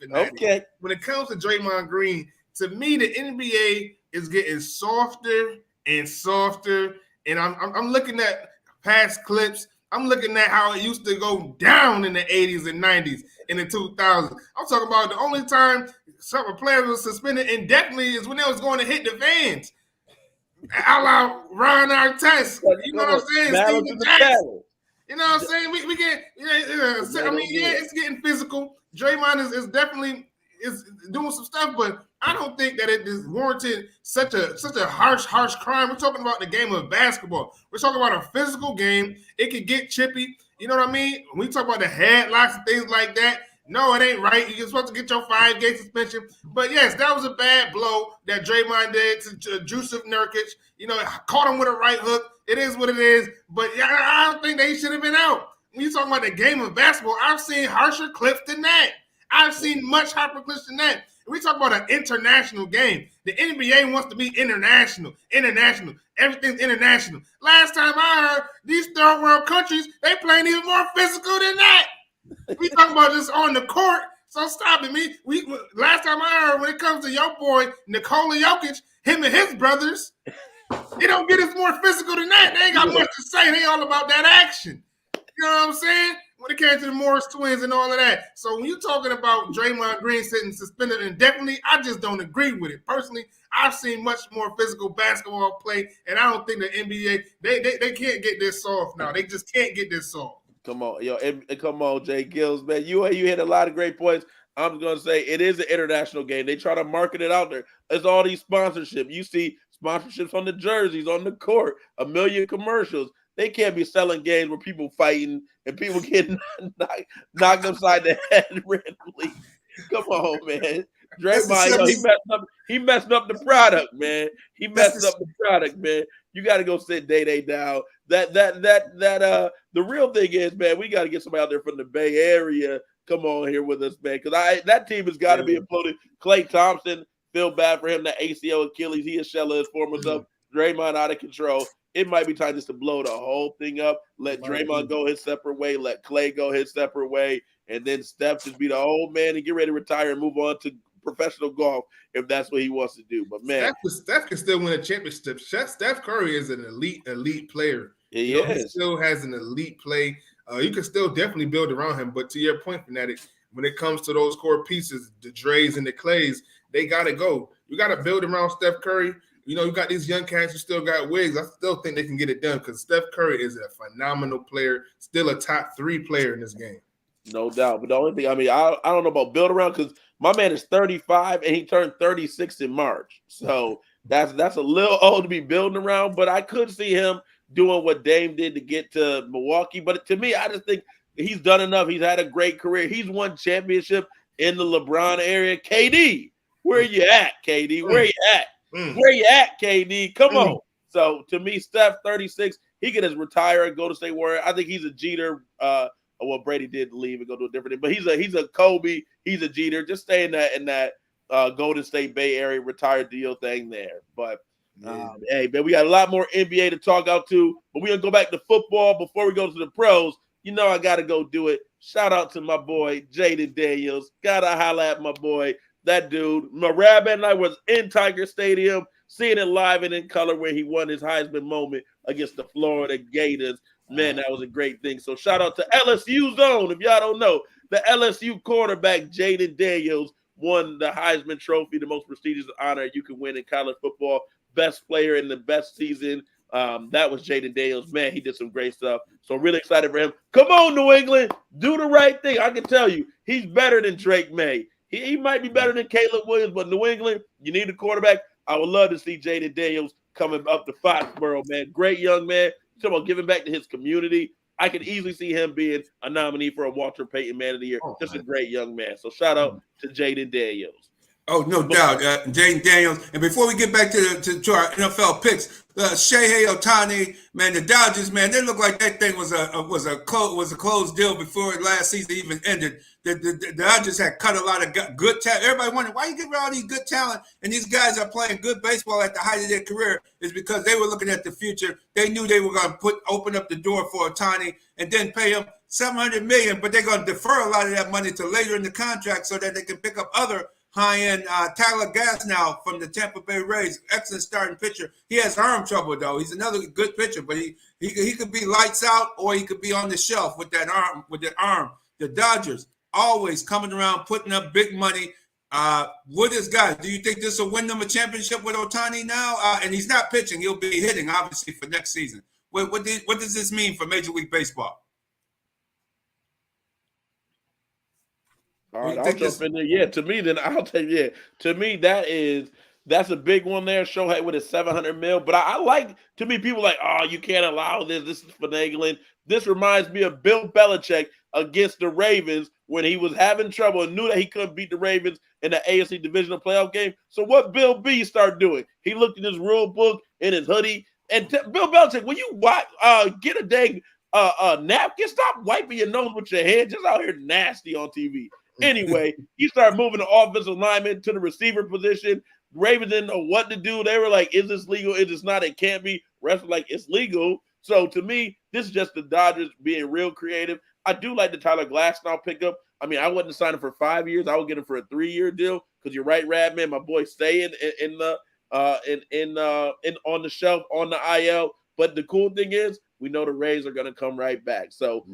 when it comes to Draymond Green, to me, the NBA is getting softer and softer, and I'm looking at past clips. I'm looking at how it used to go down in the 80s and 90s, in the 2000s. I'm talking about the only time some players were suspended indefinitely is when they was going to hit the fans. A la Ron Artest. You know what I'm saying? Steven Jackson. You know what I'm saying? We get, it's getting physical. Draymond is definitely doing some stuff, but I don't think that it is warranted such a harsh crime. We're talking about the game of basketball. We're talking about a physical game. It could get chippy. You know what I mean? When we talk about the headlocks and things like that, no, it ain't right. You're supposed to get your 5-game suspension. But yes, that was a bad blow that Draymond did to Jusuf Nurkic. You know, caught him with a right hook. It is what it is. But I don't think they should have been out. When you're talking about the game of basketball, I've seen harsher clips than that. I've seen much harsher clips than that. We talk about an international game. The NBA wants to be international. Everything's international. Last time I heard, these third world countries, they playing even more physical than that. We talking about this on the court. So stop it. We last time I heard, when it comes to your boy Nikola Jokic, him and his brothers, they don't get us more physical than that. They ain't got much to say. They all about that action. You know what I'm saying? When it came to the Morris twins and all of that. So when you're talking about Draymond Green sitting suspended indefinitely, I just don't agree with it. Personally, I've seen much more physical basketball play, and I don't think the NBA, they can't get this soft now. They just can't get this soft. Come on, come on, J-GILLZ, man. You hit a lot of great points. I'm going to say it is an international game. They try to market it out there. There's all these sponsorships. You see sponsorships on the jerseys, on the court, a million commercials. They can't be selling games where people fighting and people getting knocked upside the head randomly. Come on, man. Draymond, he messed up the product, man. He messed up the product, man. You got to go sit Day down. The real thing is, man, we got to get somebody out there from the Bay Area. Come on here with us, man, because that team has got to be imploded. Klay Thompson, feel bad for him. The ACL, Achilles, he a shell of his former self. Draymond out of control. It might be time just to blow the whole thing up. Let Draymond go his separate way. Let Klay go his separate way. And then Steph just be the old man and get ready to retire and move on to professional golf if that's what he wants to do. But, man. Steph can still win a championship. Steph Curry is an elite player. He still has an elite play. You can still definitely build around him. But to your point, Fanatic, when it comes to those core pieces, the Dre's and the Clays, they got to go. You got to build around Steph Curry. You know, you got these young cats, you still got Wiggs. I still think they can get it done because Steph Curry is a phenomenal player, still a top 3 player in this game. No doubt. But the only thing, I don't know about build around because my man is 35 and he turned 36 in March. So that's a little old to be building around, but I could see him doing what Dame did to get to Milwaukee. But to me, I just think he's done enough. He's had a great career. He's won championship in the LeBron area. KD, where you at, KD? Where you at? Where you at, KD? Come on. So to me, Steph, 36, he can just retire and go to State Warrior. I think he's a Jeter. Well, Brady did leave and go to a different thing, but he's a Kobe. He's a Jeter. Just stay in that Golden State Bay Area retired deal thing there. But hey, man, we got a lot more NBA to talk out to, but we're gonna go back to football before we go to the pros. You know I gotta go do it. Shout out to my boy Jaden Daniels. Gotta holla at my boy. That dude, my rabbi and I was in Tiger Stadium, seeing it live and in color where he won his Heisman moment against the Florida Gators. Man, that was a great thing. So shout out to LSU Zone. If y'all don't know, the LSU quarterback Jaden Daniels won the Heisman Trophy, the most prestigious honor you can win in college football. Best player in the best season. That was Jaden Daniels. Man, he did some great stuff. So really excited for him. Come on, New England. Do the right thing. I can tell you, he's better than Drake May. He might be better than Caleb Williams, but New England, you need a quarterback. I would love to see Jaden Daniels coming up to Foxborough, man. Great young man. He's talking about giving back to his community. I could easily see him being a nominee for a Walter Payton Man of the Year. Just a great young man. So shout out to Jaden Daniels. Oh, no doubt, Jaden Daniels. And before we get back to our NFL picks, Shohei Ohtani, man, the Dodgers, man, they look like that thing was a closed deal before last season even ended. The Dodgers had cut a lot of good talent. Everybody wondered why you get rid of all these good talent and these guys are playing good baseball at the height of their career. Is because they were looking at the future. They knew they were going to open up the door for Ohtani and then pay him $700 million, but they're going to defer a lot of that money to later in the contract so that they can pick up other high-end Tyler Glasnow from the Tampa Bay Rays, excellent starting pitcher. He has arm trouble though. He's another good pitcher, but he could be lights out or he could be on the shelf with that arm. The Dodgers always coming around, putting up big money. With this guy, do you think this will win them a championship with Ohtani now? And he's not pitching; he'll be hitting obviously for next season. What does this mean for Major League Baseball? All right, I'll jump in there. Yeah, to me, then I'll take. Yeah, to me, that's a big one there. Shohei with his $700 million. But I like, to me, people like, oh, you can't allow this. This is finagling. This reminds me of Bill Belichick against the Ravens when he was having trouble and knew that he couldn't beat the Ravens in the AFC divisional playoff game. So what Bill B started doing? He looked in his rule book in his hoodie and Bill Belichick, when you get a dang napkin, stop wiping your nose with your hand. Just out here nasty on TV. Anyway, he started moving the offensive lineman to the receiver position. Ravens didn't know what to do. They were like, is this legal? Is this not? It can't be. Refs were like, it's legal. So to me, this is just the Dodgers being real creative. I do like the Tyler Glasnow pickup. I mean, I wouldn't sign him for 5 years. I would get him for a 3-year deal because you're right, Radman. My boy staying in on the shelf on the IL. But the cool thing is, we know the Rays are going to come right back. So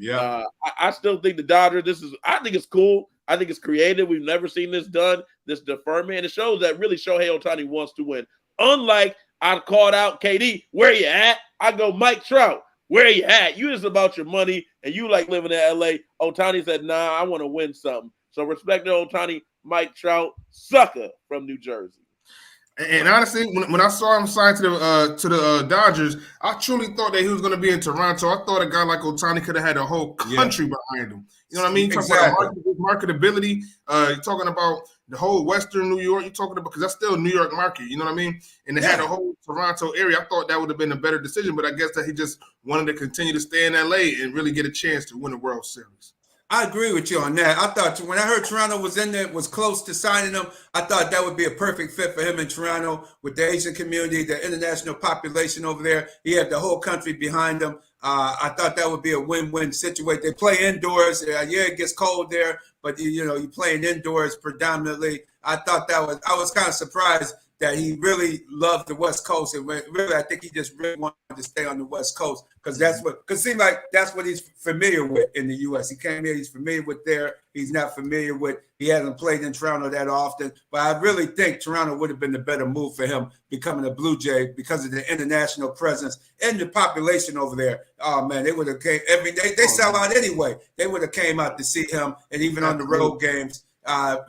I still think the Dodgers. I think it's cool. I think it's creative. We've never seen this done. This deferment. It shows that really Shohei Ohtani wants to win. Unlike I called out KD, where you at? I go Mike Trout. Where you at? You just about your money, and you like living in L.A. Ohtani said, nah, I want to win something. So respect to Ohtani, Mike Trout, sucker from New Jersey. And honestly, when I saw him sign to the Dodgers, I truly thought that he was going to be in Toronto. I thought a guy like Ohtani could have had a whole country behind him. You know what I mean? You're talking about marketability. You're talking about the whole Western New York. You're talking about because that's still New York market. You know what I mean? And they had a whole Toronto area. I thought that would have been a better decision, but I guess that he just wanted to continue to stay in LA and really get a chance to win the World Series. I agree with you on that. I thought when I heard Toronto was in there, was close to signing him, I thought that would be a perfect fit for him in Toronto with the Asian community, the international population over there. He had the whole country behind him. I thought that would be a win-win situation. They play indoors. It gets cold there, but you're playing indoors predominantly. I was kind of surprised that he really loved the West Coast. And really, I think he just really wanted to stay on the West Coast because it seemed like that's what he's familiar with in the U.S. He came here, he's familiar with there. He's not familiar with, he hasn't played in Toronto that often. But I really think Toronto would have been the better move for him becoming a Blue Jay because of the international presence and the population over there. Oh, man, they would have came every day. They sell out anyway. They would have came out to see him, and even on the road games.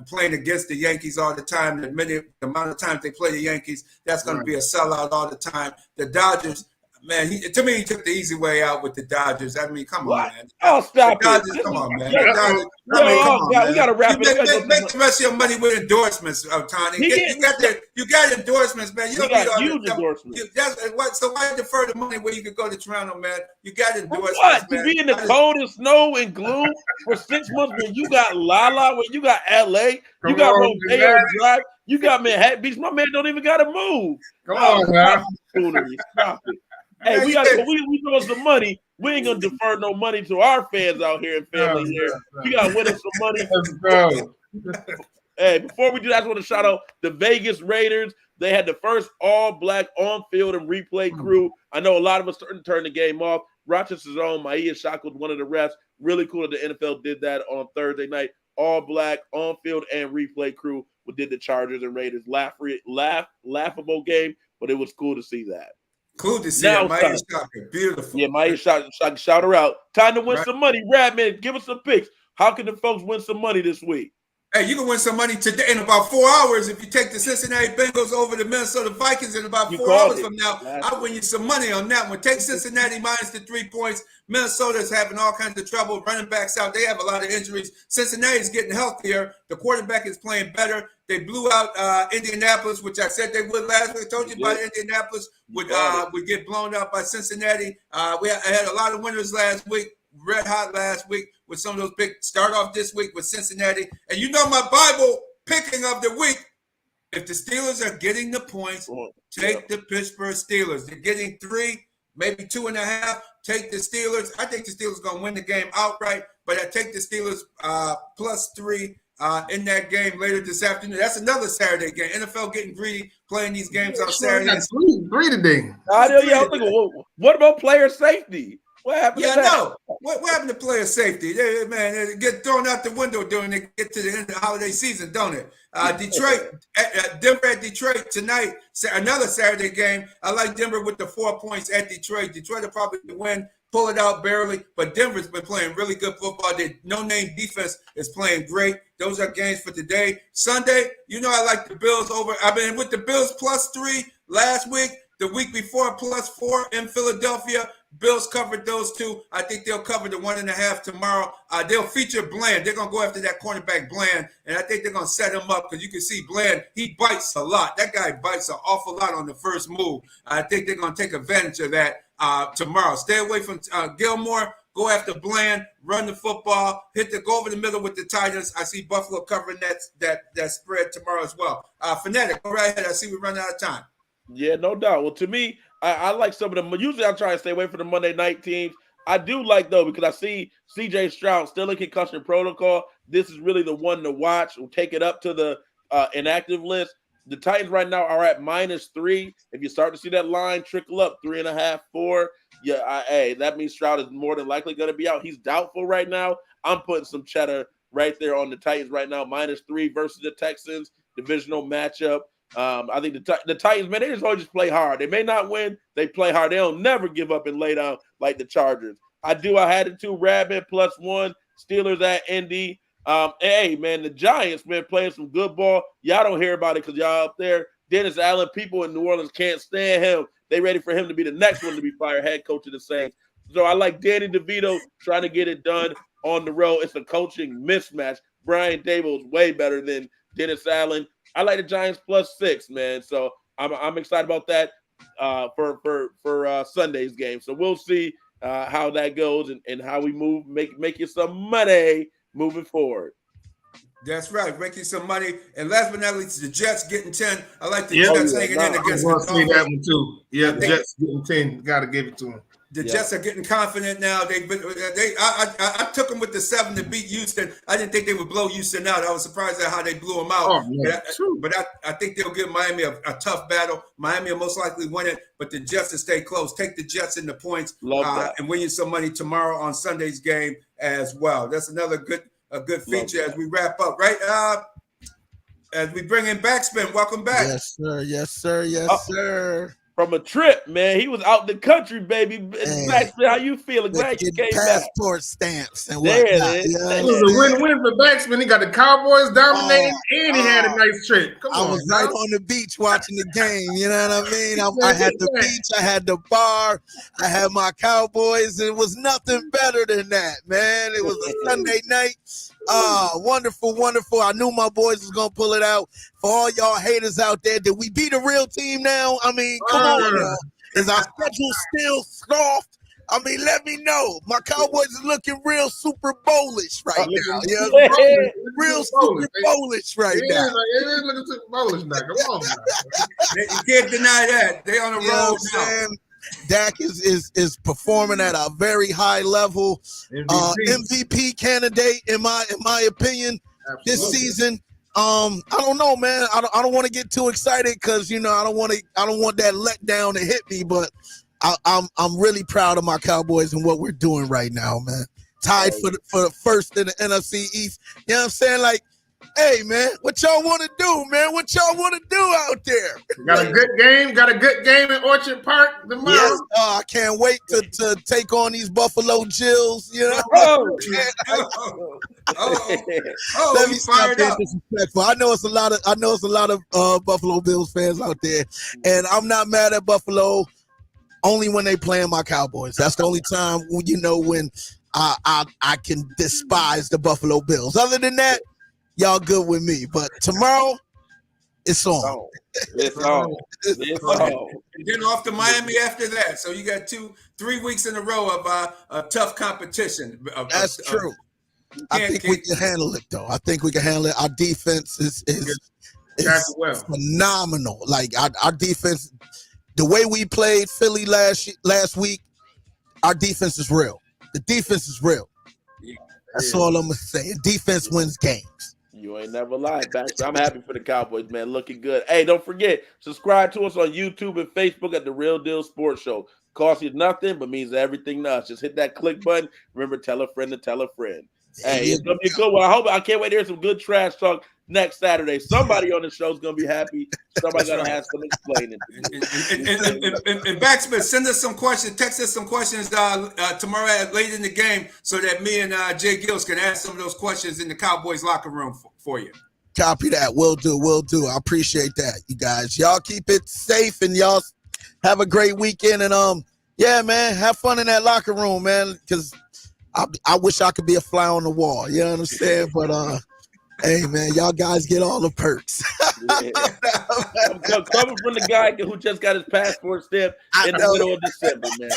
Playing against the Yankees all the time, the amount of times they play the Yankees, that's going to be a sellout all the time. The Dodgers, man, to me, he took the easy way out with the Dodgers. I mean, come on, man. Oh, stop Dodgers, it. Come on, man. Come on, man. We got to wrap it up. Make the rest of your money with endorsements, Ohtani. You got endorsements, man. You don't need all huge endorsements. So why defer the money where you could go to Toronto, man? You got endorsements, what? man. To be in the cold and snow and gloom for 6 months when you got Lala, when you got L.A., you got Rodeo Drive, you got Manhattan Beach. My man don't even got to move. Come on, man. Stop it. Hey, we know some money. We ain't gonna defer no money to our fans out here and family here. You gotta win us some money. Let's go. Hey, before we do that, I just want to shout out the Vegas Raiders. They had the first all-black on-field and replay crew. I know a lot of us turned the game off. Rochester's own Maia shackled one of the refs. Really cool that the NFL did that on Thursday night. All-black on-field and replay crew did the Chargers and Raiders. Laughable game, but it was cool to see that. Cool to see her. Maya Shocker. Beautiful. Yeah, Maya Shocker. Shout her out. Time to win some money. Radman, give us some picks. How can the folks win some money this week? Hey, you can win some money today in about 4 hours if you take the Cincinnati Bengals over the Minnesota Vikings in about 4 hours from now. I'll win you some money on that one. Take Cincinnati minus the 3 points. Minnesota's having all kinds of trouble. Running backs out. They have a lot of injuries. Cincinnati's getting healthier. The quarterback is playing better. They blew out Indianapolis, which I said they would last week. I told you about Indianapolis would get blown out by Cincinnati. I had a lot of winners last week. Red hot last week with some of those big start off this week with Cincinnati. And you know my Bible picking of the week. If the Steelers are getting the points, take the Pittsburgh Steelers. They're getting 3, maybe 2.5. Take the Steelers. I think the Steelers are going to win the game outright, but I take the Steelers +3 in that game later this afternoon. That's another Saturday game. NFL getting greedy playing these games on Saturdays. 3 today. What about player safety? What happened to that? No. What happened to player safety? They get thrown out the window during they get to the end of the holiday season, don't it? Denver at Detroit tonight, another Saturday game. I like Denver with the 4 points at Detroit. Detroit will probably win, pull it out barely, but Denver's been playing really good football. Their no-name defense is playing great. Those are games for today. Sunday, I like the Bills over. I've been with the Bills +3 last week. The week before +4 in Philadelphia. Bills covered those 2. I think they'll cover the 1.5 tomorrow. They'll feature Bland. They're going to go after that cornerback Bland, and I think they're going to set him up because you can see Bland, he bites a lot. That guy bites an awful lot on the first move. I think they're going to take advantage of that tomorrow. Stay away from Gilmore. Go after Bland, run the football, go over the middle with the Titans. I see Buffalo covering that spread tomorrow as well. Fanatic, go right ahead. I see we're running out of time. Yeah, no doubt. Well, to me, I like some of them. Usually I try to stay away from the Monday night teams. I do like, though, because I see C.J. Stroud still in concussion protocol. This is really the one to watch. We'll take it up to the inactive list. The Titans right now are at -3. If you start to see that line trickle up, 3.5, 4, that means Stroud is more than likely going to be out. He's doubtful right now. I'm putting some cheddar right there on the Titans right now, -3 versus the Texans, divisional matchup. I think the Titans, man, they just always play hard. They may not win. They play hard. They don't never give up and lay down like the Chargers. I had it too. Rabbit +1. Steelers at Indy. Hey, man, the Giants, man, playing some good ball. Y'all don't hear about it because y'all up there. Dennis Allen, people in New Orleans can't stand him. They ready for him to be the next one to be fired, head coach of the Saints. So I like Danny DeVito trying to get it done on the road. It's a coaching mismatch. Brian Daboll is way better than Dennis Allen. I like the Giants +6, man. So I'm excited about that for Sunday's game. So we'll see how that goes and how we move, make you some money moving forward. That's right, making some money. And last but not least, the Jets getting 10. I like the Jets hanging in against the Dolphins. that one too. Yeah, the Jets getting 10. Got to give it to them. The Jets are getting confident now. I took them with the 7 to beat Houston. I didn't think they would blow Houston out. I was surprised at how they blew them out. But I think they'll give Miami a tough battle. Miami will most likely win it, but the Jets will stay close. Take the Jets in the points and win you some money tomorrow on Sunday's game as well. That's another good feature as we wrap up, right? As we bring in Backspin. Welcome back. Yes, sir. Yes, sir. Yes, sir. From a trip, man. He was out the country, baby. Backspin, how you feeling? Glad you came back. Passport stamps and there whatnot. it is. It was a win-win for Backspin. He got the Cowboys dominating, and he had a nice trip. Come on, I was right on the beach watching the game. You know what I mean? I had the beach, I had the bar, I had my Cowboys. It was nothing better than that, man. It was a Sunday night. Wonderful, wonderful. I knew my boys was gonna pull it out. For all y'all haters out there, did we beat a real team now? I mean, come on, y'all. Is our schedule still soft? I mean, let me know. My Cowboys is looking real Super Bowlish right now. Yeah, real Super Bowlish right now. It is looking Super Bowlish now. Come on, you can't deny that. They on the road now. Dak is performing at a very high level. MVP candidate in my opinion. Absolutely. This season. I don't know, man. I don't want to get too excited because I don't want that letdown to hit me, but I'm really proud of my Cowboys and what we're doing right now, man. Tied for the first in the NFC East. You know what I'm saying? Like, hey, man, what y'all want to do, man? What y'all want to do out there? Got a good game in Orchard Park tomorrow. Yes, I can't wait to take on these Buffalo Jills. You know, let me stop being disrespectful. I know it's a lot of Buffalo Bills fans out there, and I'm not mad at Buffalo. Only when they playing my Cowboys. That's the only time when I can despise the Buffalo Bills. Other than that, y'all good with me. But tomorrow, it's on. It's on. And then off to Miami after that. So you got 3 weeks in a row of tough competition. That's true. I think we can handle it, though. I think we can handle it. Our defense is phenomenal. Like our defense, the way we played Philly last week, our defense is real. The defense is real. That's all I'm gonna say. Defense wins games. You ain't never lied, Baxter. I'm happy for the Cowboys, man. Looking good. Hey, don't forget, subscribe to us on YouTube and Facebook at The Real Deal Sports Show. Costs you nothing, but means everything to us. Just hit that click button. Remember, tell a friend to tell a friend. Hey, it's gonna be a good one. I can't wait to hear some good trash talk next Saturday. Somebody on the show is gonna be happy. Somebody gonna have some explaining. And Backsmith, send us some questions. Text us some questions tomorrow late in the game, so that me and J-GILLZ can ask some of those questions in the Cowboys locker room for you. Copy that. Will do. I appreciate that, you guys. Y'all keep it safe and y'all have a great weekend. And yeah, man, have fun in that locker room, man. Because I wish I could be a fly on the wall. You know what I'm saying? But hey, man, y'all guys get all the perks. Coming from the guy who just got his passport stamped in the middle of December, man.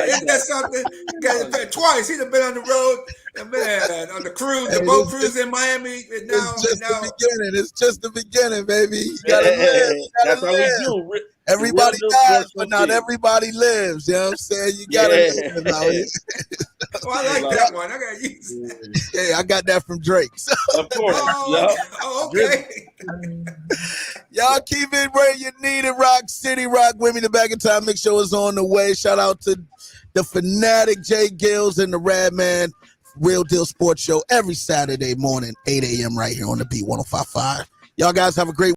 Isn't that something? He got it twice. He'd have been on the road, and man, on the cruise, the boat cruise in Miami. And now, it's just the beginning. It's just the beginning, baby. You gotta live. That's how we do. Everybody dies, but not everybody lives. You know what I'm saying? You gotta live out here. Oh, I like that one. I got used. Hey, I got that from Drake. So. Of course. Okay. Y'all keep it where you need it. Rock City, Rock with me. The Back in Time Mix Show is on the way. Shout out to the fanatic J-GILLZ and the Rad Man Real Deal Sports Show every Saturday morning, 8 a.m. right here on the B 105.5. Y'all guys have a great